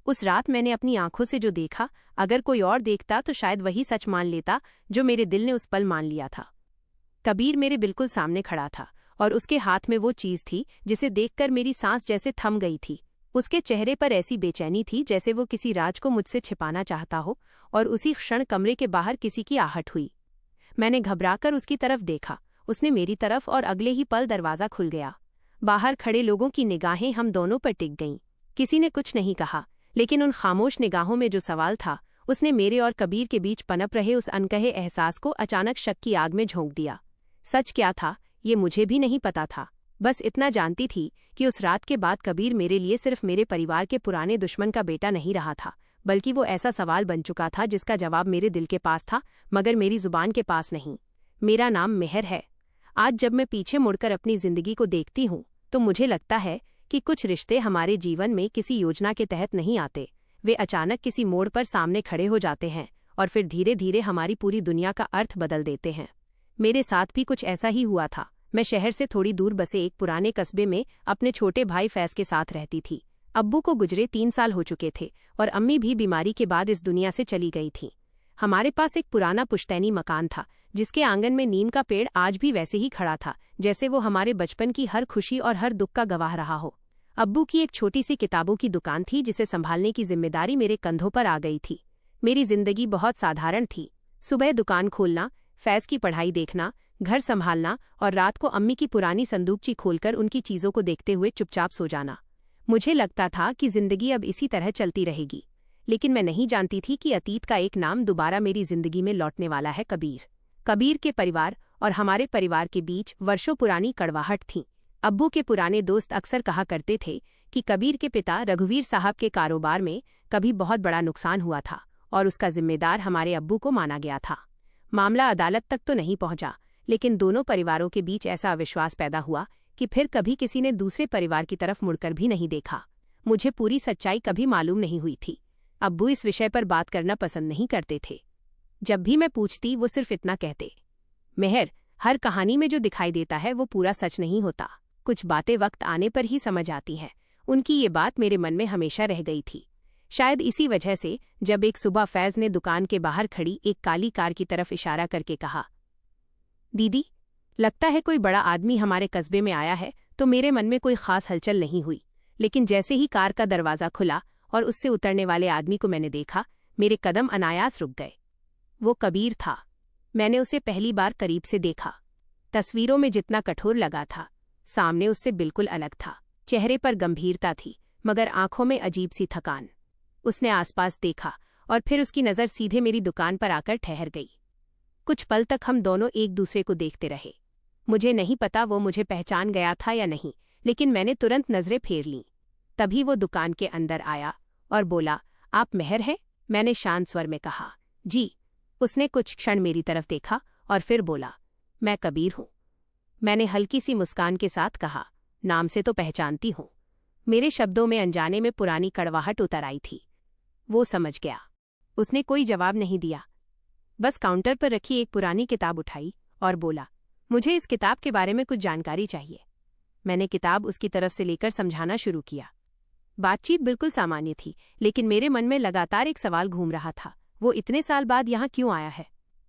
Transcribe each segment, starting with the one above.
उस रात मैंने अपनी आंखों से जो देखा, अगर कोई और देखता तो शायद वही सच मान लेता जो मेरे दिल ने उस पल मान लिया था। कबीर मेरे बिल्कुल सामने खड़ा था और उसके हाथ में वो चीज थी जिसे देखकर मेरी सांस जैसे थम गई थी। उसके चेहरे पर ऐसी बेचैनी थी जैसे वो किसी राज को मुझसे छिपाना चाहता हो, और उसी क्षण कमरे के बाहर किसी की आहट हुई। मैंने घबराकर उसकी तरफ देखा, उसने मेरी तरफ, और अगले ही पल दरवाज़ा खुल गया। बाहर खड़े लोगों की निगाहें हम दोनों पर टिक गईं। किसी ने कुछ नहीं कहा, लेकिन उन खामोश निगाहों में जो सवाल था, उसने मेरे और कबीर के बीच पनप रहे उस अनकहे एहसास को अचानक शक की आग में झोंक दिया। सच क्या था, ये मुझे भी नहीं पता था। बस इतना जानती थी कि उस रात के बाद कबीर मेरे लिए सिर्फ मेरे परिवार के पुराने दुश्मन का बेटा नहीं रहा था, बल्कि वो ऐसा सवाल बन चुका था जिसका जवाब मेरे दिल के पास था, मगर मेरी जुबान के पास नहीं। मेरा नाम मेहर है। आज जब मैं पीछे मुड़कर अपनी जिंदगी को देखती हूँ तो मुझे लगता है कि कुछ रिश्ते हमारे जीवन में किसी योजना के तहत नहीं आते। वे अचानक किसी मोड़ पर सामने खड़े हो जाते हैं और फिर धीरे धीरे हमारी पूरी दुनिया का अर्थ बदल देते हैं। मेरे साथ भी कुछ ऐसा ही हुआ था। मैं शहर से थोड़ी दूर बसे एक पुराने कस्बे में अपने छोटे भाई फैज के साथ रहती थी। अब्बू को गुजरे 3 साल हो चुके थे और अम्मी भी बीमारी के बाद इस दुनिया से चली गई थी। हमारे पास एक पुराना पुश्तैनी मकान था जिसके आंगन में नीम का पेड़ आज भी वैसे ही खड़ा था जैसे वो हमारे बचपन की हर खुशी और हर दुख का गवाह रहा हो। अब्बू की एक छोटी सी किताबों की दुकान थी जिसे संभालने की जिम्मेदारी मेरे कंधों पर आ गई थी। मेरी जिंदगी बहुत साधारण थी। सुबह दुकान खोलना, फैज की पढ़ाई देखना, घर संभालना और रात को अम्मी की पुरानी संदूकची खोलकर उनकी चीज़ों को देखते हुए चुपचाप सो जाना। मुझे लगता था कि जिंदगी अब इसी तरह चलती रहेगी, लेकिन मैं नहीं जानती थी कि अतीत का एक नाम दोबारा मेरी जिंदगी में लौटने वाला है, कबीर। कबीर के परिवार और हमारे परिवार के बीच वर्षों पुरानी कड़वाहट थी। अब्बू के पुराने दोस्त अक्सर कहा करते थे कि कबीर के पिता रघुवीर साहब के कारोबार में कभी बहुत बड़ा नुकसान हुआ था और उसका जिम्मेदार हमारे अब्बू को माना गया था। मामला अदालत तक तो नहीं पहुंचा, लेकिन दोनों परिवारों के बीच ऐसा अविश्वास पैदा हुआ कि फिर कभी किसी ने दूसरे परिवार की तरफ मुड़कर भी नहीं देखा। मुझे पूरी सच्चाई कभी मालूम नहीं हुई थी। अब्बू इस विषय पर बात करना पसंद नहीं करते थे। जब भी मैं पूछती वो सिर्फ इतना कहते, मेहर, हर कहानी में जो दिखाई देता है वो पूरा सच नहीं होता। कुछ बातें वक्त आने पर ही समझ आती हैं। उनकी ये बात मेरे मन में हमेशा रह गई थी। शायद इसी वजह से जब एक सुबह फैज ने दुकान के बाहर खड़ी एक काली कार की तरफ इशारा करके कहा, दीदी, लगता है कोई बड़ा आदमी हमारे कस्बे में आया है, तो मेरे मन में कोई खास हलचल नहीं हुई। लेकिन जैसे ही कार का दरवाज़ा खुला और उससे उतरने वाले आदमी को मैंने देखा, मेरे कदम अनायास रुक गए। वो कबीर था। मैंने उसे पहली बार करीब से देखा। तस्वीरों में जितना कठोर लगा था, सामने उससे बिल्कुल अलग था। चेहरे पर गंभीरता थी, मगर आंखों में अजीब सी थकान। उसने आसपास देखा और फिर उसकी नज़र सीधे मेरी दुकान पर आकर ठहर गई। कुछ पल तक हम दोनों एक दूसरे को देखते रहे। मुझे नहीं पता वो मुझे पहचान गया था या नहीं, लेकिन मैंने तुरंत नज़रें फेर लीं। तभी वो दुकान के अंदर आया और बोला, आप मेहर हैं? मैंने शांत स्वर में कहा, जी। उसने कुछ क्षण मेरी तरफ देखा और फिर बोला, मैं कबीर हूँ। मैंने हल्की सी मुस्कान के साथ कहा, नाम से तो पहचानती हूँ। मेरे शब्दों में अनजाने में पुरानी कड़वाहट उतर आई थी। वो समझ गया। उसने कोई जवाब नहीं दिया, बस काउंटर पर रखी एक पुरानी किताब उठाई और बोला, मुझे इस किताब के बारे में कुछ जानकारी चाहिए। मैंने किताब उसकी तरफ से लेकर समझाना शुरू किया। बातचीत बिल्कुल सामान्य थी, लेकिन मेरे मन में लगातार एक सवाल घूम रहा था, वो इतने साल बाद यहाँ क्यों आया है?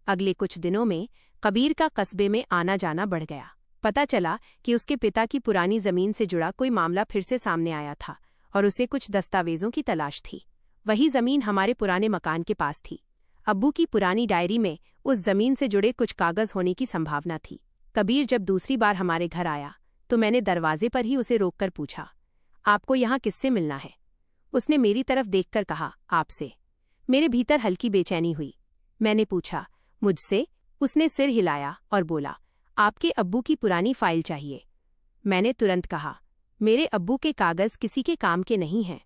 अगले कुछ दिनों में कबीर का कस्बे में आना जाना बढ़ गया। पता चला कि उसके पिता की पुरानी जमीन से जुड़ा कोई मामला फिर से सामने आया था और उसे कुछ दस्तावेजों की तलाश थी। वही जमीन हमारे पुराने मकान के पास थी। अब्बू की पुरानी डायरी में उस जमीन से जुड़े कुछ कागज होने की संभावना थी। कबीर जब दूसरी बार हमारे घर आया तो मैंने दरवाजे पर ही उसे रोककर पूछा, आपको यहाँ किससे मिलना है? उसने मेरी तरफ देखकर कहा, आपसे। मेरे भीतर हल्की बेचैनी हुई। मैंने पूछा, मुझसे? उसने सिर हिलाया और बोला, आपके अब्बू की पुरानी फाइल चाहिए। मैंने तुरंत कहा, मेरे अब्बू के कागज किसी के काम के नहीं हैं।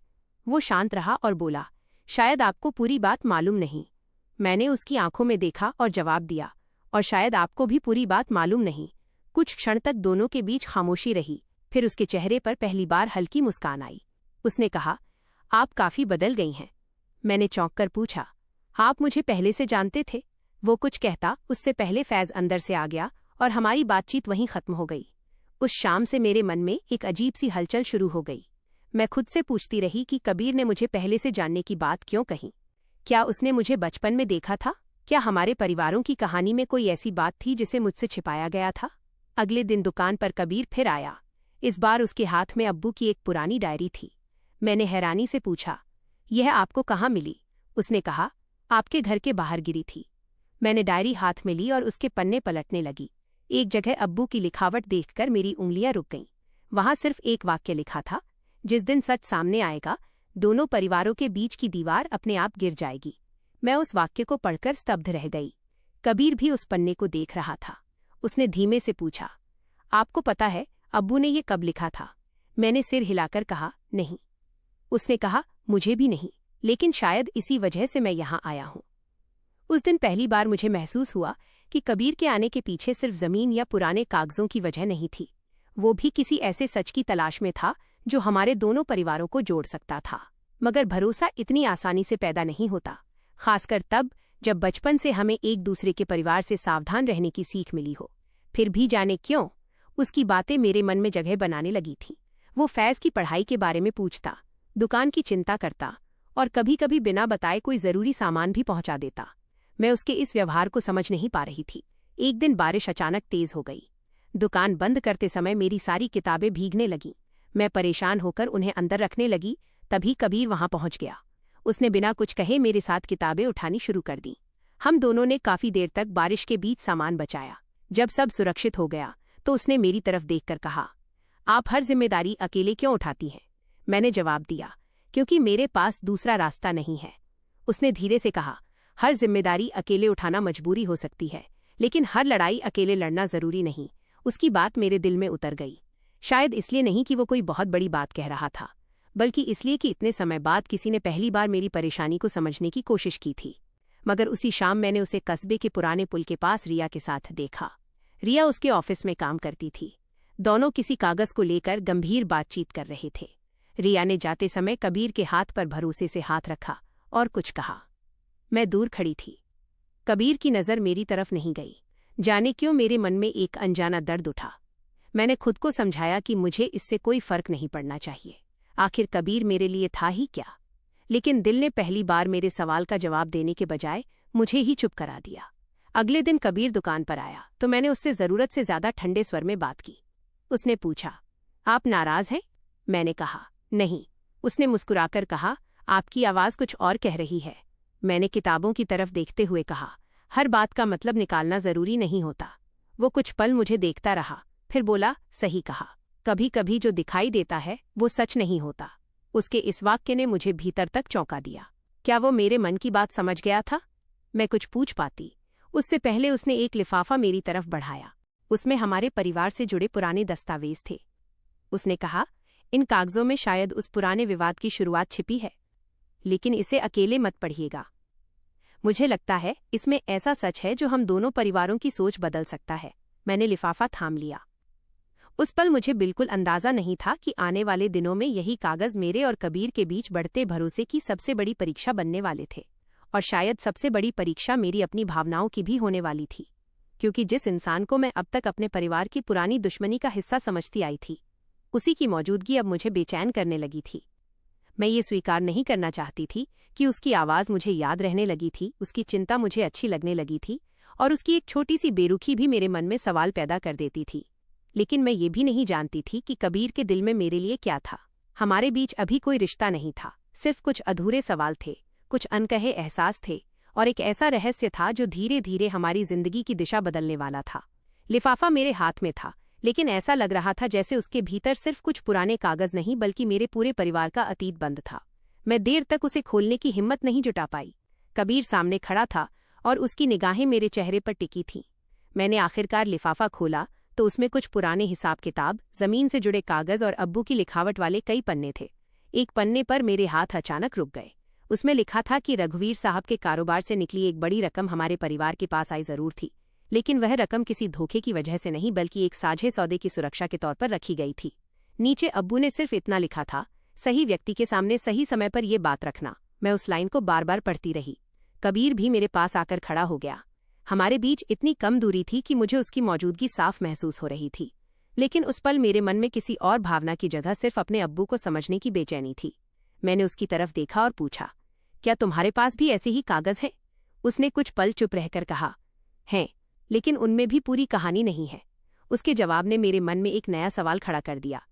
वो शांत रहा और बोला, शायद आपको पूरी बात मालूम नहीं। मैंने उसकी आंखों में देखा और जवाब दिया, और शायद आपको भी पूरी बात मालूम नहीं। कुछ क्षण तक दोनों के बीच खामोशी रही, फिर उसके चेहरे पर पहली बार हल्की मुस्कान आई। उसने कहा, आप काफ़ी बदल गई हैं। मैंने चौंक कर पूछा, आप मुझे पहले से जानते थे? वो कुछ कहता उससे पहले फैज अंदर से आ गया और हमारी बातचीत वहीं खत्म हो गई। उस शाम से मेरे मन में एक अजीब सी हलचल शुरू हो गई। मैं खुद से पूछती रही कि कबीर ने मुझे पहले से जानने की बात क्यों कही। क्या उसने मुझे बचपन में देखा था? क्या हमारे परिवारों की कहानी में कोई ऐसी बात थी जिसे मुझसे छिपाया गया था? अगले दिन दुकान पर कबीर फिर आया। इस बार उसके हाथ में अब्बू की एक पुरानी डायरी थी। मैंने हैरानी से पूछा, यह आपको कहाँ मिली? उसने कहा, आपके घर के बाहर गिरी थी। मैंने डायरी हाथ में ली और उसके पन्ने पलटने लगी। एक जगह अब्बू की लिखावट देखकर मेरी उंगलियां रुक गईं। वहां सिर्फ एक वाक्य लिखा था, जिस दिन सच सामने आएगा, दोनों परिवारों के बीच की दीवार अपने आप गिर जाएगी। मैं उस वाक्य को पढ़कर स्तब्ध रह गई। कबीर भी उस पन्ने को देख रहा था। उसने धीमे से पूछा, आपको पता है अब्बू ने ये कब लिखा था? मैंने सिर हिलाकर कहा, नहीं। उसने कहा, मुझे भी नहीं, लेकिन शायद इसी वजह से मैं यहाँ आया हूँ। उस दिन पहली बार मुझे महसूस हुआ कि कबीर के आने के पीछे सिर्फ जमीन या पुराने कागजों की वजह नहीं थी। वो भी किसी ऐसे सच की तलाश में था जो हमारे दोनों परिवारों को जोड़ सकता था। मगर भरोसा इतनी आसानी से पैदा नहीं होता, खासकर तब जब बचपन से हमें एक दूसरे के परिवार से सावधान रहने की सीख मिली हो। फिर भी जाने क्यों, उसकी बातें मेरे मन में जगह बनाने लगी थीं। वो फैज़ की पढ़ाई के बारे में पूछता, दुकान की चिंता करता और कभी कभी बिना बताए कोई ज़रूरी सामान भी पहुंचा देता। मैं उसके इस व्यवहार को समझ नहीं पा रही थी। एक दिन बारिश अचानक तेज हो गई। दुकान बंद करते समय मेरी सारी किताबें भीगने लगीं। मैं परेशान होकर उन्हें अंदर रखने लगी, तभी कबीर वहां पहुंच गया। उसने बिना कुछ कहे मेरे साथ किताबें उठानी शुरू कर दी। हम दोनों ने काफ़ी देर तक बारिश के बीच सामान बचाया। जब सब सुरक्षित हो गया तो उसने मेरी तरफ देखकर कहा, आप हर जिम्मेदारी अकेले क्यों उठाती हैं? मैंने जवाब दिया, क्योंकि मेरे पास दूसरा रास्ता नहीं है। उसने धीरे से कहा, हर जिम्मेदारी अकेले उठाना मजबूरी हो सकती है, लेकिन हर लड़ाई अकेले लड़ना जरूरी नहीं। उसकी बात मेरे दिल में उतर गई। शायद इसलिए नहीं कि वो कोई बहुत बड़ी बात कह रहा था, बल्कि इसलिए कि इतने समय बाद किसी ने पहली बार मेरी परेशानी को समझने की कोशिश की थी। मगर उसी शाम मैंने उसे कस्बे के पुराने पुल के पास रिया के साथ देखा। रिया उसके ऑफिस में काम करती थी। दोनों किसी कागज को लेकर गंभीर बातचीत कर रहे थे। रिया ने जाते समय कबीर के हाथ पर भरोसे से हाथ रखा और कुछ कहा। मैं दूर खड़ी थी। कबीर की नज़र मेरी तरफ नहीं गई। जाने क्यों मेरे मन में एक अनजाना दर्द उठा। मैंने खुद को समझाया कि मुझे इससे कोई फर्क नहीं पड़ना चाहिए। आखिर कबीर मेरे लिए था ही क्या? लेकिन दिल ने पहली बार मेरे सवाल का जवाब देने के बजाय मुझे ही चुप करा दिया। अगले दिन कबीर दुकान पर आया तो मैंने उससे ज़रूरत से ज़्यादा ठंडे स्वर में बात की। उसने पूछा, आप नाराज़ हैं? मैंने कहा, नहीं। उसने मुस्कुराकर कहा, आपकी आवाज़ कुछ और कह रही है। मैंने किताबों की तरफ देखते हुए कहा, हर बात का मतलब निकालना ज़रूरी नहीं होता। वो कुछ पल मुझे देखता रहा, फिर बोला, सही कहा। कभी कभी जो दिखाई देता है वो सच नहीं होता। उसके इस वाक्य ने मुझे भीतर तक चौंका दिया। क्या वो मेरे मन की बात समझ गया था? मैं कुछ पूछ पाती उससे पहले उसने एक लिफाफा मेरी तरफ बढ़ाया। उसमें हमारे परिवार से जुड़े पुराने दस्तावेज थे। उसने कहा, इन कागजों में शायद उस पुराने विवाद की शुरुआत छिपी है, लेकिन इसे अकेले मत पढ़िएगा। मुझे लगता है इसमें ऐसा सच है जो हम दोनों परिवारों की सोच बदल सकता है। मैंने लिफाफा थाम लिया। उस पल मुझे बिल्कुल अंदाजा नहीं था कि आने वाले दिनों में यही कागज मेरे और कबीर के बीच बढ़ते भरोसे की सबसे बड़ी परीक्षा बनने वाले थे। और शायद सबसे बड़ी परीक्षा मेरी अपनी भावनाओं की भी होने वाली थी, क्योंकि जिस इंसान को मैं अब तक अपने परिवार की पुरानी दुश्मनी का हिस्सा समझती आई थी, उसी की मौजूदगी अब मुझे बेचैन करने लगी थी। मैं ये स्वीकार नहीं करना चाहती थी कि उसकी आवाज़ मुझे याद रहने लगी थी, उसकी चिंता मुझे अच्छी लगने लगी थी, और उसकी एक छोटी सी बेरुखी भी मेरे मन में सवाल पैदा कर देती थी। लेकिन मैं ये भी नहीं जानती थी कि कबीर के दिल में मेरे लिए क्या था। हमारे बीच अभी कोई रिश्ता नहीं था, सिर्फ कुछ अधूरे सवाल थे, कुछ अनकहे एहसास थे, और एक ऐसा रहस्य था जो धीरे धीरे हमारी जिंदगी की दिशा बदलने वाला था। लिफाफा मेरे हाथ में था, लेकिन ऐसा लग रहा था जैसे उसके भीतर सिर्फ कुछ पुराने कागज नहीं बल्कि मेरे पूरे परिवार का अतीत बंद था। मैं देर तक उसे खोलने की हिम्मत नहीं जुटा पाई। कबीर सामने खड़ा था और उसकी निगाहें मेरे चेहरे पर टिकी थीं। मैंने आखिरकार लिफाफा खोला तो उसमें कुछ पुराने हिसाब किताब, जमीन से जुड़े कागज और अब्बू की लिखावट वाले कई पन्ने थे। एक पन्ने पर मेरे हाथ अचानक रुक गए। उसमें लिखा था कि रघुवीर साहब के कारोबार से निकली एक बड़ी रकम हमारे परिवार के पास आई जरूर थी, लेकिन वह रकम किसी धोखे की वजह से नहीं बल्कि एक साझे सौदे की सुरक्षा के तौर पर रखी गई थी। नीचे अब्बू ने सिर्फ इतना लिखा था, सही व्यक्ति के सामने सही समय पर यह बात रखना। मैं उस लाइन को बार बार पढ़ती रही। कबीर भी मेरे पास आकर खड़ा हो गया। हमारे बीच इतनी कम दूरी थी कि मुझे उसकी मौजूदगी साफ महसूस हो रही थी। लेकिन उस पल मेरे मन में किसी और भावना की जगह सिर्फ अपने अब्बू को समझने की बेचैनी थी। मैंने उसकी तरफ देखा और पूछा, क्या तुम्हारे पास भी ऐसे ही कागज हैं? उसने कुछ पल चुप रहकर कहा, हैं, लेकिन उनमें भी पूरी कहानी नहीं है। उसके जवाब ने मेरे मन में एक नया सवाल खड़ा कर दिया।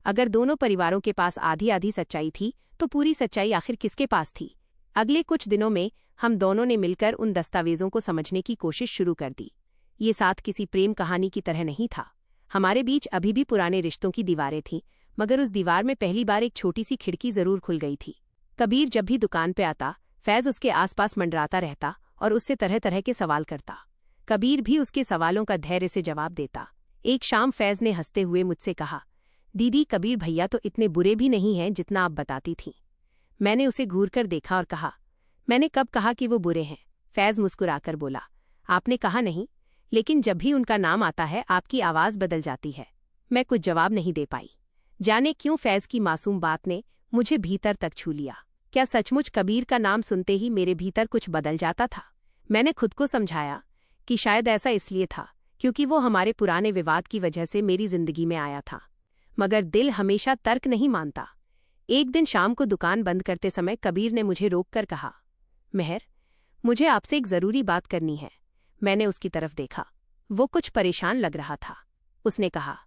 अगर दोनों परिवारों के पास आधी आधी सच्चाई थी तो पूरी सच्चाई आखिर किसके पास थी? अगले कुछ दिनों में हम दोनों ने मिलकर उन दस्तावेजों को समझने की कोशिश शुरू कर दी। ये साथ किसी प्रेम कहानी की तरह नहीं था। हमारे बीच अभी भी पुराने रिश्तों की दीवारें थीं, मगर उस दीवार में पहली बार एक छोटी सी खिड़की जरूर खुल गई थी। कबीर जब भी दुकान पे आता, फैज उसके आसपास मंडराता रहता और उससे तरह तरह के सवाल करता। कबीर भी उसके सवालों का धैर्य से जवाब देता। एक शाम फैज ने हंसते हुए मुझसे कहा, दीदी, कबीर भैया तो इतने बुरे भी नहीं हैं जितना आप बताती थीं। मैंने उसे घूर कर देखा और कहा, मैंने कब कहा कि वो बुरे हैं? फैज मुस्कुराकर बोला, आपने कहा नहीं, लेकिन जब भी उनका नाम आता है आपकी आवाज बदल जाती है। मैं कुछ जवाब नहीं दे पाई। जाने क्यों फैज की मासूम बात ने मुझे भीतर तक छू लिया। क्या सचमुच कबीर का नाम सुनते ही मेरे भीतर कुछ बदल जाता था? मैंने खुद को समझाया कि शायद ऐसा इसलिए था क्योंकि वो हमारे पुराने विवाद की वजह से मेरी जिंदगी में आया था। मगर दिल हमेशा तर्क नहीं मानता। एक दिन शाम को दुकान बंद करते समय कबीर ने मुझे रोककर कहा, मेहर, मुझे आपसे एक जरूरी बात करनी है। मैंने उसकी तरफ देखा। वो कुछ परेशान लग रहा था। उसने कहा,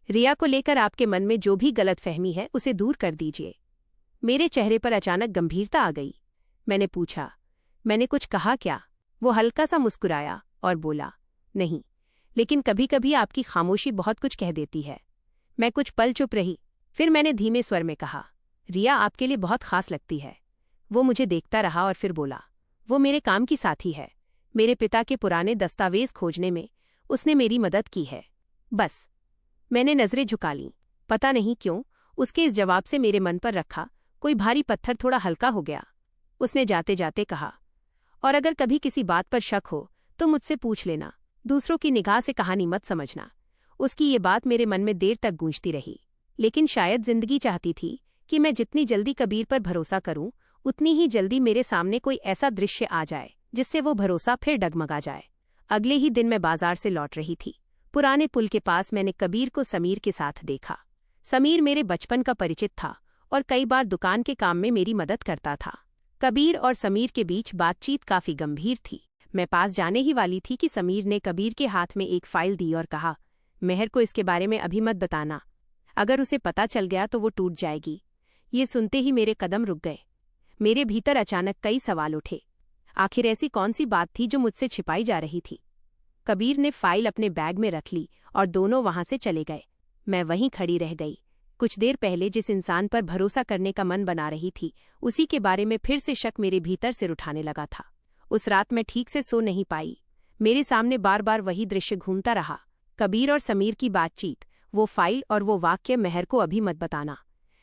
रिया को लेकर आपके मन में जो भी गलतफहमी है उसे दूर कर दीजिए। मेरे चेहरे पर अचानक गंभीरता आ गई। मैंने पूछा, मैंने कुछ कहा क्या? वो हल्का सा मुस्कुराया और बोला, नहीं, लेकिन कभी कभी आपकी खामोशी बहुत कुछ कह देती है। मैं कुछ पल चुप रही। फिर मैंने धीमे स्वर में कहा, रिया आपके लिए बहुत खास लगती है। वो मुझे देखता रहा और फिर बोला, वो मेरे काम की साथी है। मेरे पिता के पुराने दस्तावेज खोजने में उसने मेरी मदद की है। बस। मैंने नजरें झुका लीं। पता नहीं क्यों उसके इस जवाब से मेरे मन पर रखा कोई भारी पत्थर थोड़ा हल्का हो गया। उसने जाते जाते कहा, और अगर कभी किसी बात पर शक हो तो मुझसे पूछ लेना। दूसरों की निगाह से कहानी मत समझना। उसकी ये बात मेरे मन में देर तक गूंजती रही, लेकिन शायद जिंदगी चाहती थी कि मैं जितनी जल्दी कबीर पर भरोसा करूं, उतनी ही जल्दी मेरे सामने कोई ऐसा दृश्य आ जाए जिससे वो भरोसा फिर डगमगा जाए। अगले ही दिन मैं बाजार से लौट रही थी। पुराने पुल के पास मैंने कबीर को समीर के साथ देखा। समीर मेरे बचपन का परिचित था और कई बार दुकान के काम में मेरी मदद करता था। कबीर और समीर के बीच बातचीत काफी गंभीर थी। मैं पास जाने ही वाली थी कि समीर ने कबीर के हाथ में एक फाइल दी और कहा, मेहर को इसके बारे में अभी मत बताना। अगर उसे पता चल गया तो वो टूट जाएगी। ये सुनते ही मेरे कदम रुक गए। मेरे भीतर अचानक कई सवाल उठे। आखिर ऐसी कौन सी बात थी जो मुझसे छिपाई जा रही थी? कबीर ने फाइल अपने बैग में रख ली और दोनों वहां से चले गए। मैं वहीं खड़ी रह गई। कुछ देर पहले जिस इंसान पर भरोसा करने का मन बना रही थी, उसी के बारे में फिर से शक मेरे भीतर सिर उठाने लगा था। उस रात मैं ठीक से सो नहीं पाई। मेरे सामने बार बार वही दृश्य घूमता रहा। कबीर और समीर की बातचीत, वो फाइल और वो वाक्य, मेहर को अभी मत बताना।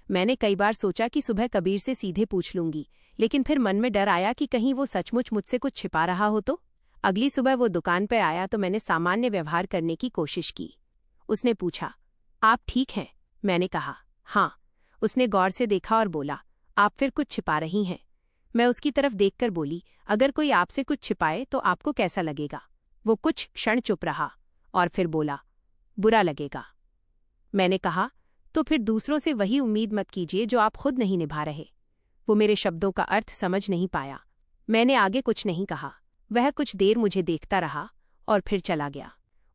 मैंने कई बार सोचा कि सुबह कबीर से सीधे पूछ लूंगी, लेकिन फिर मन में डर आया कि कहीं वो सचमुच मुझसे कुछ छिपा रहा हो तो। अगली सुबह वो दुकान पर आया तो मैंने सामान्य व्यवहार करने की कोशिश की। उसने पूछा, आप ठीक हैं? मैंने कहा, हाँ। उसने गौर से देखा और बोला, आप फिर कुछ छिपा रही हैं? मैं उसकी तरफ देखकर बोली, अगर कोई आपसे कुछ छिपाए तो आपको कैसा लगेगा? वो कुछ क्षण चुप रहा और फिर बोला, बुरा लगेगा। मैंने कहा, तो फिर दूसरों से वही उम्मीद मत कीजिए जो आप खुद नहीं निभा रहे। वो मेरे शब्दों का अर्थ समझ नहीं पाया। मैंने आगे कुछ नहीं कहा। वह कुछ देर मुझे देखता रहा और फिर चला गया।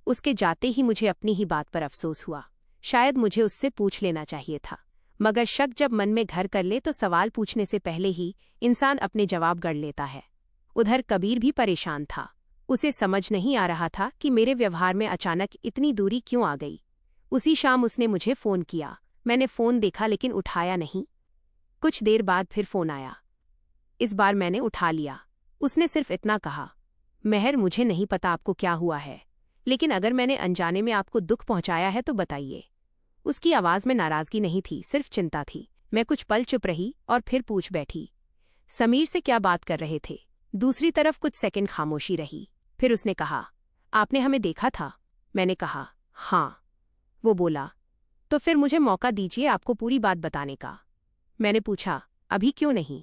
उसके जाते ही मुझे अपनी ही बात पर अफसोस हुआ। शायद मुझे उससे पूछ लेना चाहिए था, मगर शक जब मन में घर कर ले तो सवाल पूछने से पहले ही इंसान अपने जवाब गढ़ लेता है। उधर कबीर भी परेशान था। उसे समझ नहीं आ रहा था कि मेरे व्यवहार में अचानक इतनी दूरी क्यों आ गई। उसी शाम उसने मुझे फ़ोन किया। मैंने फ़ोन देखा लेकिन उठाया नहीं। कुछ देर बाद फिर फ़ोन आया। इस बार मैंने उठा लिया। उसने सिर्फ इतना कहा, मेहर, मुझे नहीं पता आपको क्या हुआ है, लेकिन अगर मैंने अनजाने में आपको दुख पहुंचाया है तो बताइए। उसकी आवाज़ में नाराज़गी नहीं थी, सिर्फ चिंता थी। मैं कुछ पल चुप रही और फिर पूछ बैठी, समीर से क्या बात कर रहे थे? दूसरी तरफ कुछ सेकंड खामोशी रही। फिर उसने कहा, आपने हमें देखा था? मैंने कहा, हाँ। वो बोला, तो फिर मुझे मौका दीजिए आपको पूरी बात बताने का। मैंने पूछा, अभी क्यों नहीं?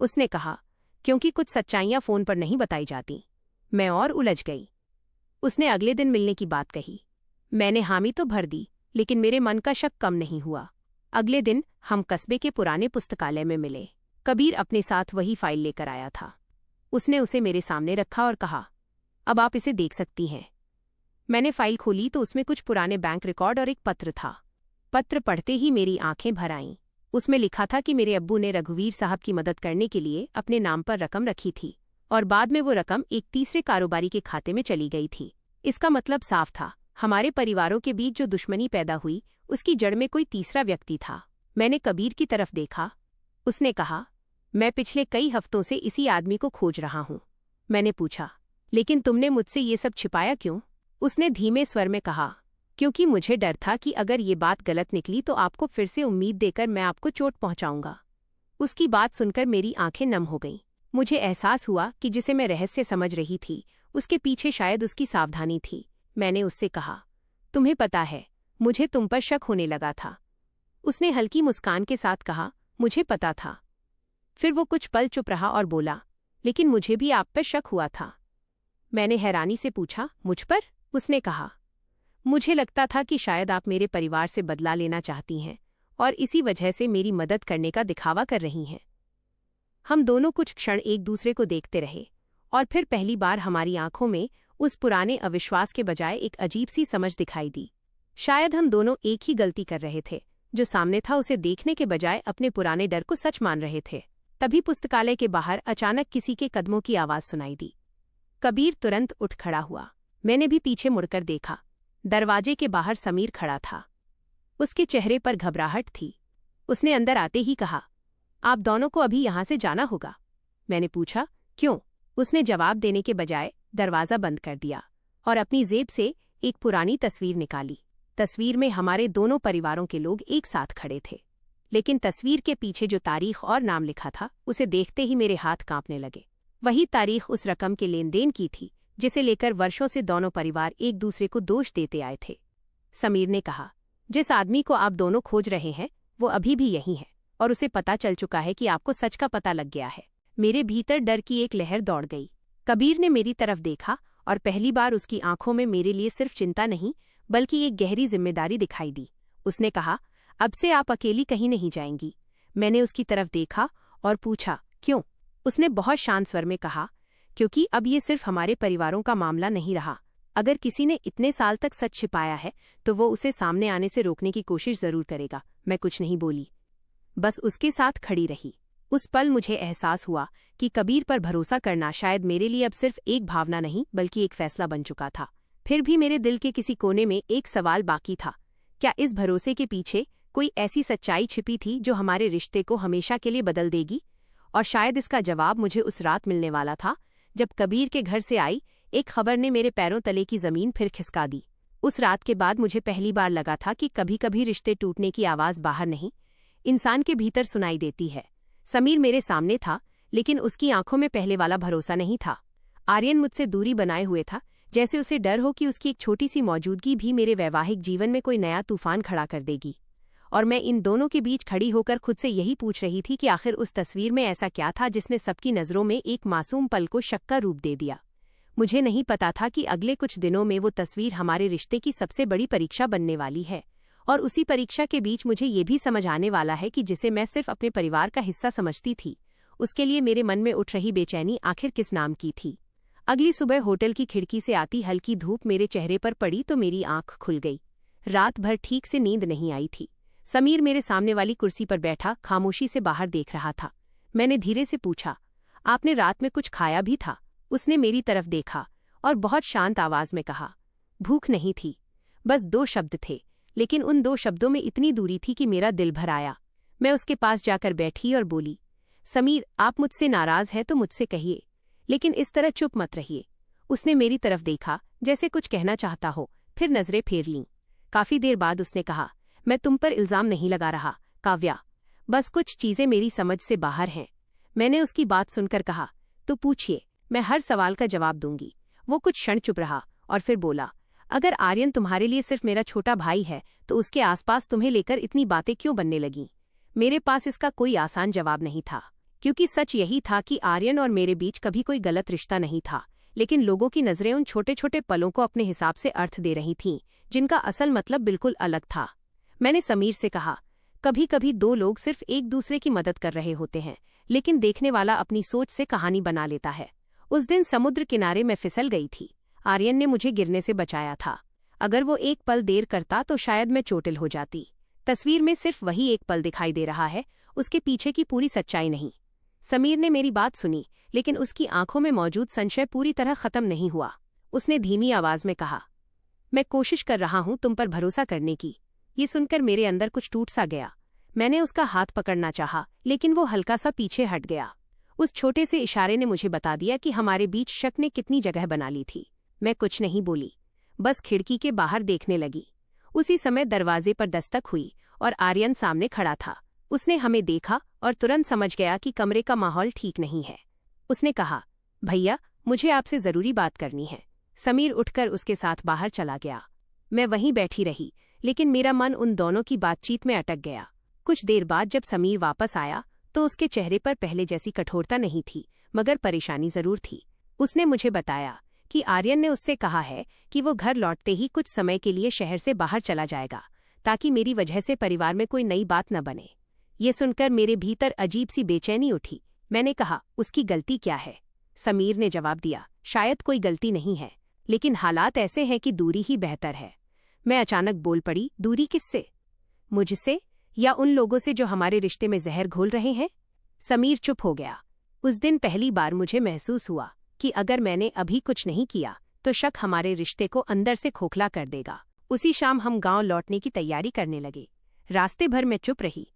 उसने कहा, क्योंकि कुछ सच्चाइयां फ़ोन पर नहीं बताई जाती। मैं और उलझ गई। उसने अगले दिन मिलने की बात कही। मैंने हामी तो भर दी, लेकिन मेरे मन का शक कम नहीं हुआ। अगले दिन हम कस्बे के पुराने पुस्तकालय में मिले। कबीर अपने साथ वही फाइल लेकर आया था। उसने उसे मेरे सामने रखा और कहा, अब आप इसे देख सकती हैं। मैंने फाइल खोली तो उसमें कुछ पुराने बैंक रिकॉर्ड और एक पत्र था। पत्र पढ़ते ही मेरी आंखें भर आईं। उसमें लिखा था कि मेरे अब्बू ने रघुवीर साहब की मदद करने के लिए अपने नाम पर रकम रखी थी और बाद में वो रकम एक तीसरे कारोबारी के खाते में चली गई थी। इसका मतलब साफ था, हमारे परिवारों के बीच जो दुश्मनी पैदा हुई उसकी जड़ में कोई तीसरा व्यक्ति था। मैंने कबीर की तरफ देखा। उसने कहा, मैं पिछले कई हफ्तों से इसी आदमी को खोज रहा हूं। मैंने पूछा, लेकिन तुमने मुझसे ये सब छिपाया क्यों? उसने धीमे स्वर में कहा, क्योंकि मुझे डर था कि अगर ये बात गलत निकली तो आपको फिर से उम्मीद देकर मैं आपको चोट पहुंचाऊंगा। उसकी बात सुनकर मेरी आंखें नम हो गईं। मुझे एहसास हुआ कि जिसे मैं रहस्य समझ रही थी उसके पीछे शायद उसकी सावधानी थी। मैंने उससे कहा, तुम्हें पता है, मुझे तुम पर शक होने लगा था। उसने हल्की मुस्कान के साथ कहा, मुझे पता था। फिर वो कुछ पल चुप रहा और बोला, लेकिन मुझे भी आप पर शक हुआ था। मैंने हैरानी से पूछा, मुझ पर? उसने कहा, मुझे लगता था कि शायद आप मेरे परिवार से बदला लेना चाहती हैं और इसी वजह से मेरी मदद करने का दिखावा कर रही हैं। हम दोनों कुछ क्षण एक दूसरे को देखते रहे और फिर पहली बार हमारी आंखों में उस पुराने अविश्वास के बजाय एक अजीब सी समझ दिखाई दी। शायद हम दोनों एक ही गलती कर रहे थे। जो सामने था उसे देखने के बजाय अपने पुराने डर को सच मान रहे थे। तभी पुस्तकालय के बाहर अचानक किसी के कदमों की आवाज सुनाई दी। कबीर तुरंत उठ खड़ा हुआ। मैंने भी पीछे मुड़कर देखा। दरवाजे के बाहर समीर खड़ा था। उसके चेहरे पर घबराहट थी। उसने अंदर आते ही कहा, आप दोनों को अभी यहां से जाना होगा। मैंने पूछा, क्यों? उसने जवाब देने के बजाय दरवाज़ा बंद कर दिया और अपनी जेब से एक पुरानी तस्वीर निकाली। तस्वीर में हमारे दोनों परिवारों के लोग एक साथ खड़े थे, लेकिन तस्वीर के पीछे जो तारीख और नाम लिखा था उसे देखते ही मेरे हाथ कांपने लगे। वही तारीख उस रकम के लेन देन की थी जिसे लेकर वर्षों से दोनों परिवार एक दूसरे को दोष देते आए थे। समीर ने कहा, जिस आदमी को आप दोनों खोज रहे हैं वो अभी भी यही है और उसे पता चल चुका है कि आपको सच का पता लग गया है। मेरे भीतर डर की एक लहर दौड़ गई। कबीर ने मेरी तरफ देखा और पहली बार उसकी आंखों में मेरे लिए सिर्फ चिंता नहीं बल्कि एक गहरी जिम्मेदारी दिखाई दी। उसने कहा, अब से आप अकेली कहीं नहीं जाएंगी। मैंने उसकी तरफ देखा और पूछा, क्यों? उसने बहुत शांत स्वर में कहा, क्योंकि अब ये सिर्फ हमारे परिवारों का मामला नहीं रहा। अगर किसी ने इतने साल तक सच छिपाया है तो वो उसे सामने आने से रोकने की कोशिश जरूर करेगा। मैं कुछ नहीं बोली, बस उसके साथ खड़ी रही। उस पल मुझे एहसास हुआ कि कबीर पर भरोसा करना शायद मेरे लिए अब सिर्फ एक भावना नहीं बल्कि एक फैसला बन चुका था। फिर भी मेरे दिल के किसी कोने में एक सवाल बाकी था, क्या इस भरोसे के पीछे कोई ऐसी सच्चाई छिपी थी जो हमारे रिश्ते को हमेशा के लिए बदल देगी? और शायद इसका जवाब मुझे उस रात मिलने वाला था जब कबीर के घर से आई एक खबर ने मेरे पैरों तले की जमीन फिर खिसका दी। उस रात के बाद मुझे पहली बार लगा था कि कभी कभी रिश्ते टूटने की आवाज़ बाहर नहीं, इंसान के भीतर सुनाई देती है। समीर मेरे सामने था, लेकिन उसकी आंखों में पहले वाला भरोसा नहीं था। आर्यन मुझसे दूरी बनाए हुए था, जैसे उसे डर हो कि उसकी एक छोटी सी मौजूदगी भी मेरे वैवाहिक जीवन में कोई नया तूफान खड़ा कर देगी। और मैं इन दोनों के बीच खड़ी होकर खुद से यही पूछ रही थी कि आखिर उस तस्वीर में ऐसा क्या था जिसने सबकी नज़रों में एक मासूम पल को शक का रूप दे दिया। मुझे नहीं पता था कि अगले कुछ दिनों में वो तस्वीर हमारे रिश्ते की सबसे बड़ी परीक्षा बनने वाली है, और उसी परीक्षा के बीच मुझे ये भी समझ आने वाला है कि जिसे मैं सिर्फ अपने परिवार का हिस्सा समझती थी, उसके लिए मेरे मन में उठ रही बेचैनी आखिर किस नाम की थी। अगली सुबह होटल की खिड़की से आती हल्की धूप मेरे चेहरे पर पड़ी तो मेरी आंख खुल गई। रात भर ठीक से नींद नहीं आई थी। समीर मेरे सामने वाली कुर्सी पर बैठा खामोशी से बाहर देख रहा था। मैंने धीरे से पूछा, आपने रात में कुछ खाया भी था? उसने मेरी तरफ देखा और बहुत शांत आवाज में कहा, भूख नहीं थी। बस 2 शब्द थे, लेकिन उन 2 शब्दों में इतनी दूरी थी कि मेरा दिल भर आया। मैं उसके पास जाकर बैठी और बोली, समीर, आप मुझसे नाराज हैं तो मुझसे कहिए, लेकिन इस तरह चुप मत रहिए। उसने मेरी तरफ देखा जैसे कुछ कहना चाहता हो, फिर नजरें फेर लीं। काफी देर बाद उसने कहा, मैं तुम पर इल्जाम नहीं लगा रहा काव्या, बस कुछ चीजें मेरी समझ से बाहर हैं। मैंने उसकी बात सुनकर कहा, तो पूछिए, मैं हर सवाल का जवाब दूंगी। वो कुछ क्षण चुप रहा और फिर बोला, अगर आर्यन तुम्हारे लिए सिर्फ मेरा छोटा भाई है तो उसके आसपास तुम्हें लेकर इतनी बातें क्यों बनने लगीं? मेरे पास इसका कोई आसान जवाब नहीं था, क्योंकि सच यही था कि आर्यन और मेरे बीच कभी कोई गलत रिश्ता नहीं था, लेकिन लोगों की नज़रें उन छोटे छोटे पलों को अपने हिसाब से अर्थ दे रही थीं, जिनका असल मतलब बिल्कुल अलग था। मैंने समीर से कहा, कभी कभी दो लोग सिर्फ एक दूसरे की मदद कर रहे होते हैं, लेकिन देखने वाला अपनी सोच से कहानी बना लेता है। उस दिन समुद्र किनारे मैं फिसल गई थी। आर्यन ने मुझे गिरने से बचाया था। अगर वो एक पल देर करता तो शायद मैं चोटिल हो जाती। तस्वीर में सिर्फ वही एक पल दिखाई दे रहा है, उसके पीछे की पूरी सच्चाई नहीं। समीर ने मेरी बात सुनी, लेकिन उसकी आंखों में मौजूद संशय पूरी तरह खत्म नहीं हुआ। उसने धीमी आवाज में कहा, मैं कोशिश कर रहा हूं तुम पर भरोसा करने की। ये सुनकर मेरे अंदर कुछ टूट सा गया। मैंने उसका हाथ पकड़ना चाहा, लेकिन वो हल्का सा पीछे हट गया। उस छोटे से इशारे ने मुझे बता दिया कि हमारे बीच शक ने कितनी जगह बना ली थी। मैं कुछ नहीं बोली, बस खिड़की के बाहर देखने लगी। उसी समय दरवाजे पर दस्तक हुई और आर्यन सामने खड़ा था। उसने हमें देखा और तुरंत समझ गया कि कमरे का माहौल ठीक नहीं है। उसने कहा, भैया, मुझे आपसे जरूरी बात करनी है। समीर उठकर उसके साथ बाहर चला गया। मैं वहीं बैठी रही, लेकिन मेरा मन उन दोनों की बातचीत में अटक गया। कुछ देर बाद जब समीर वापस आया तो उसके चेहरे पर पहले जैसी कठोरता नहीं थी, मगर परेशानी जरूर थी। उसने मुझे बताया कि आर्यन ने उससे कहा है कि वो घर लौटते ही कुछ समय के लिए शहर से बाहर चला जाएगा, ताकि मेरी वजह से परिवार में कोई नई बात न बने। ये सुनकर मेरे भीतर अजीब सी बेचैनी उठी। मैंने कहा, उसकी गलती क्या है? समीर ने जवाब दिया, शायद कोई गलती नहीं है, लेकिन हालात ऐसे हैं कि दूरी ही बेहतर है। मैं अचानक बोल पड़ी, दूरी किससे? मुझसे या उन लोगों से जो हमारे रिश्ते में जहर घोल रहे हैं? समीर चुप हो गया। उस दिन पहली बार मुझे महसूस हुआ कि अगर मैंने अभी कुछ नहीं किया तो शक हमारे रिश्ते को अंदर से खोखला कर देगा। उसी शाम हम गांव लौटने की तैयारी करने लगे। रास्ते भर मैं चुप रही,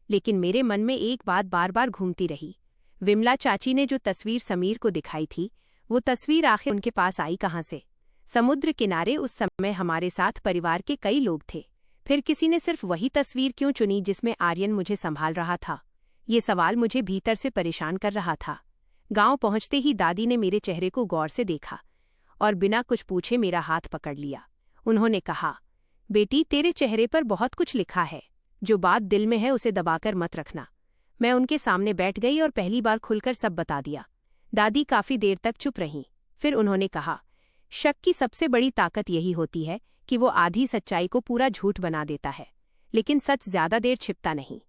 लेकिन मेरे मन में एक बात बार बार घूमती रही। विमला चाची ने जो तस्वीर समीर को दिखाई थी, वो तस्वीर आखिर उनके पास आई कहाँ से? समुद्र किनारे उस समय हमारे साथ परिवार के कई लोग थे, फिर किसी ने सिर्फ वही तस्वीर क्यों चुनी जिसमें आर्यन मुझे संभाल रहा था? ये सवाल मुझे भीतर से परेशान कर रहा था। गांव पहुंचते ही दादी ने मेरे चेहरे को गौर से देखा और बिना कुछ पूछे मेरा हाथ पकड़ लिया। उन्होंने कहा, बेटी, तेरे चेहरे पर बहुत कुछ लिखा है। जो बात दिल में है उसे दबाकर मत रखना। मैं उनके सामने बैठ गई और पहली बार खुलकर सब बता दिया। दादी काफी देर तक चुप रहीं, फिर उन्होंने कहा, शक की सबसे बड़ी ताकत यही होती है कि वो आधी सच्चाई को पूरा झूठ बना देता है, लेकिन सच ज्यादा देर छिपता नहीं।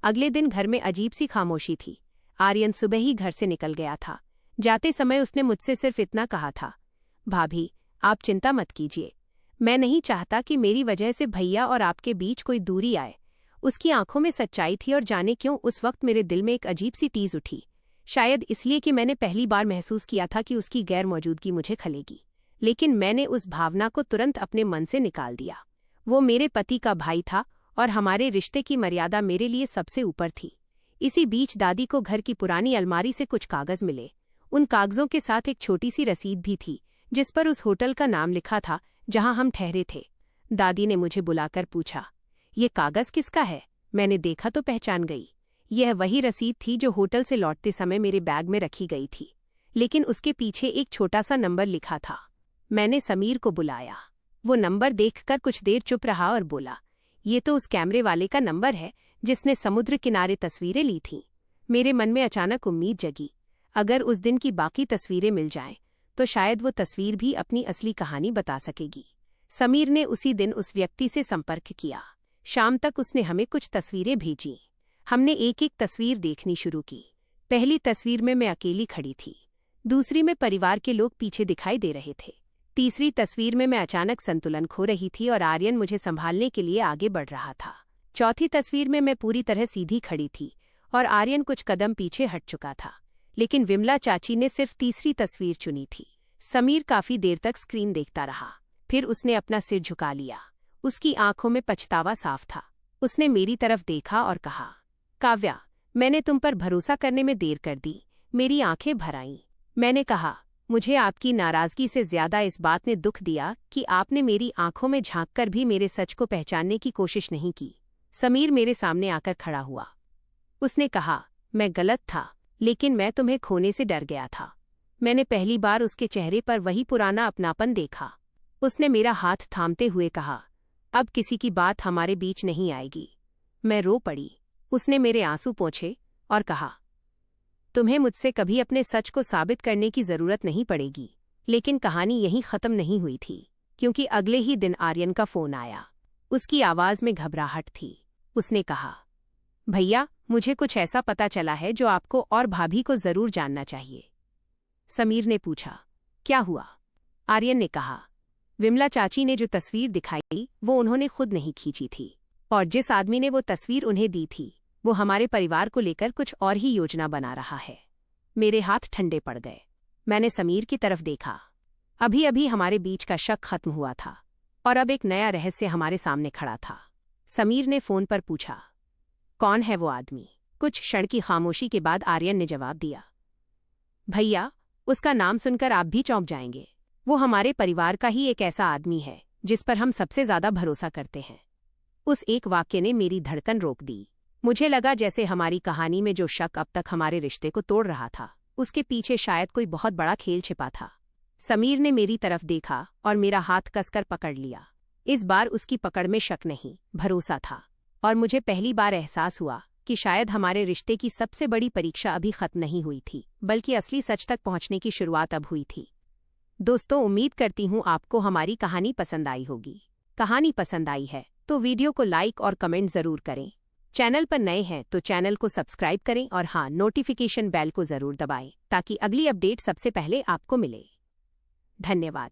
अगले दिन घर में अजीब सी खामोशी थी। आर्यन सुबह ही घर से निकल गया था। जाते समय उसने मुझसे सिर्फ इतना कहा था, भाभी, आप चिंता मत कीजिए। मैं नहीं चाहता कि मेरी वजह से भैया और आपके बीच कोई दूरी आए। उसकी आंखों में सच्चाई थी और जाने क्यों उस वक्त मेरे दिल में एक अजीब सी टीज उठी। शायद इसलिए कि मैंने पहली बार महसूस किया था कि उसकी गैर मौजूदगी मुझे खलेगी, लेकिन मैंने उस भावना को तुरंत अपने मन से निकाल दिया। वो मेरे पति का भाई था और हमारे रिश्ते की मर्यादा मेरे लिए सबसे ऊपर थी। इसी बीच दादी को घर की पुरानी अलमारी से कुछ कागज मिले। उन कागजों के साथ एक छोटी सी रसीद भी थी, जिस पर उस होटल का नाम लिखा था जहां हम ठहरे थे। दादी ने मुझे बुलाकर पूछा, ये कागज किसका है? मैंने देखा तो पहचान गई। यह वही रसीद थी जो होटल से लौटते समय मेरे बैग में रखी गई थी, लेकिन उसके पीछे एक छोटा सा नंबर लिखा था। मैंने समीर को बुलाया। वो नंबर देखकर कुछ देर चुप रहा और बोला, ये तो उस कैमरे वाले का नंबर है जिसने समुद्र किनारे तस्वीरें ली थीं। मेरे मन में अचानक उम्मीद जगी। अगर उस दिन की बाकी तस्वीरें मिल जाएं, तो शायद वो तस्वीर भी अपनी असली कहानी बता सकेगी। समीर ने उसी दिन उस व्यक्ति से संपर्क किया। शाम तक उसने हमें कुछ तस्वीरें भेजीं। हमने एक एक तस्वीर देखनी शुरू की। पहली तस्वीर में मैं अकेली खड़ी थी, दूसरी में परिवार के लोग पीछे दिखाई दे रहे थे, तीसरी तस्वीर में मैं अचानक संतुलन खो रही थी और आर्यन मुझे संभालने के लिए आगे बढ़ रहा था। चौथी तस्वीर में मैं पूरी तरह सीधी खड़ी थी और आर्यन कुछ कदम पीछे हट चुका था, लेकिन विमला चाची ने सिर्फ तीसरी तस्वीर चुनी थी। समीर काफी देर तक स्क्रीन देखता रहा, फिर उसने अपना सिर झुका लिया। उसकी आंखों में पछतावा साफ था। उसने मेरी तरफ देखा और कहा, काव्या, मैंने तुम पर भरोसा करने में देर कर दी। मेरी आंखें भर आईं। मैंने कहा, मुझे आपकी नाराजगी से ज्यादा इस बात ने दुख दिया कि आपने मेरी आंखों में झांककर भी मेरे सच को पहचानने की कोशिश नहीं की। समीर मेरे सामने आकर खड़ा हुआ। उसने कहा, मैं गलत था, लेकिन मैं तुम्हें खोने से डर गया था। मैंने पहली बार उसके चेहरे पर वही पुराना अपनापन देखा। उसने मेरा हाथ थामते हुए कहा, अब किसी की बात हमारे बीच नहीं आएगी। मैं रो पड़ी। उसने मेरे आंसू पोंछे और कहा, तुम्हें मुझसे कभी अपने सच को साबित करने की जरूरत नहीं पड़ेगी। लेकिन कहानी यहीं खत्म नहीं हुई थी, क्योंकि अगले ही दिन आर्यन का फोन आया। उसकी आवाज में घबराहट थी। उसने कहा, भैया, मुझे कुछ ऐसा पता चला है जो आपको और भाभी को जरूर जानना चाहिए। समीर ने पूछा, क्या हुआ? आर्यन ने कहा, विमला चाची ने जो तस्वीर दिखाई वो उन्होंने खुद नहीं खींची थी, और जिस आदमी ने वो तस्वीर उन्हें दी थी वो हमारे परिवार को लेकर कुछ और ही योजना बना रहा है। मेरे हाथ ठंडे पड़ गए। मैंने समीर की तरफ देखा। अभी अभी हमारे बीच का शक खत्म हुआ था और अब एक नया रहस्य हमारे सामने खड़ा था। समीर ने फोन पर पूछा, कौन है वो आदमी? कुछ क्षण की खामोशी के बाद आर्यन ने जवाब दिया, भैया, उसका नाम सुनकर आप भी चौंक जाएंगे। वो हमारे परिवार का ही एक ऐसा आदमी है जिस पर हम सबसे ज्यादा भरोसा करते हैं। उस एक वाक्य ने मेरी धड़कन रोक दी। मुझे लगा जैसे हमारी कहानी में जो शक अब तक हमारे रिश्ते को तोड़ रहा था, उसके पीछे शायद कोई बहुत बड़ा खेल छिपा था। समीर ने मेरी तरफ देखा और मेरा हाथ कसकर पकड़ लिया। इस बार उसकी पकड़ में शक नहीं, भरोसा था, और मुझे पहली बार एहसास हुआ कि शायद हमारे रिश्ते की सबसे बड़ी परीक्षा अभी खत्म नहीं हुई थी, बल्कि असली सच तक पहुंचने की शुरुआत अब हुई थी। दोस्तों, उम्मीद करती हूँ आपको हमारी कहानी पसंद आई होगी। कहानी पसंद आई है तो वीडियो को लाइक और कमेंट जरूर करें। चैनल पर नए हैं तो चैनल को सब्सक्राइब करें और हाँ, नोटिफिकेशन बेल को जरूर दबाएं ताकि अगली अपडेट सबसे पहले आपको मिले। धन्यवाद।